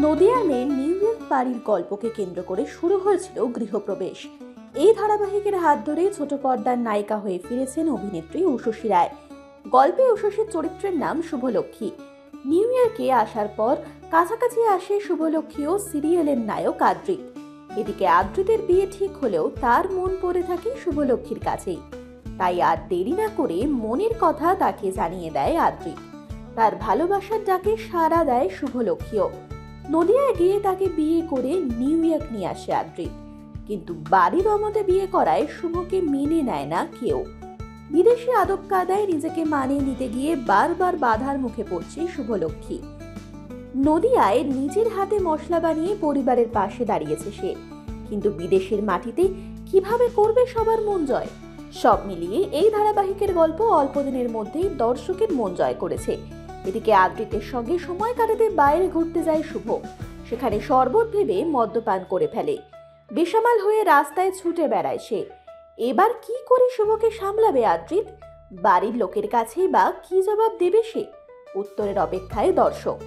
নদিয়ার মেয়ে new York বাড়ির গল্পকে কেন্দ্র করে শুরু হয়েছিল গৃহপ্রবেশ। এই ধারাবাহিকের হাত ধরে ছোট পর্দার নায়িকা হয়ে ফিরেছেন অভিনেত্রী উষসী রায়। গল্পে উষসীর চরিত্রের নাম শুভলক্ষ্মী। নিউ ইয়র্কে আসার পর কাছাকাছি আসে শুভলক্ষ্মী ও সিরিয়ালের নায়ক আদ্রিত। এদিকে আদ্রিতের বিয়ে ঠিক হলেও তার মন পড়ে থাকে শুভলক্ষ্মীর কাছেই। তাই আর দেরি না করে মনের কথা তাকে জানিয়ে দেয় আদ্রিত। তার ভালোবাসার ডাকে সাড়া দেয় শুভলক্ষ্মীও। নদিয়ায় গিয়ে তাকে বিয়ে করে নিউ ইয়র্ক নিয়ে আসে আদ্রিত। কিন্তু বাড়ির অমতে বিয়ে করায় শুভকে মেনে নেয় না কেউ। বিদেশি আদব কায়দায় নিজেকে মানিয়ে নিতে গিয়ে বারবার বাধার মুখে পড়ছে শুভলক্ষ্মী। নদিয়ায় নিজের হাতে মশলা বানিয়ে পরিবারের পাশে দাঁড়িয়েছে সে, কিন্তু বিদেশের মাটিতে কিভাবে করবে সবার মন জয়? সব মিলিয়ে এই ধারাবাহিকের গল্প অল্প দিনের মধ্যেই দর্শকের মন জয় করেছে। এদিকে আদ্রিতের সঙ্গে সময় কাটাতে বাইরে ঘুরতে যায় শুভ। সেখানে শরবত ভেবে মদ্যপান করে ফেলে। বেসামাল হয়ে রাস্তায় ছুটে বেড়ায় সে। এবার কি করে শুভকে সামলাবে আদ্রিত? বাড়ির লোকের কাছেই বা কি জবাব দেবে সে? উত্তরের অপেক্ষায় দর্শক।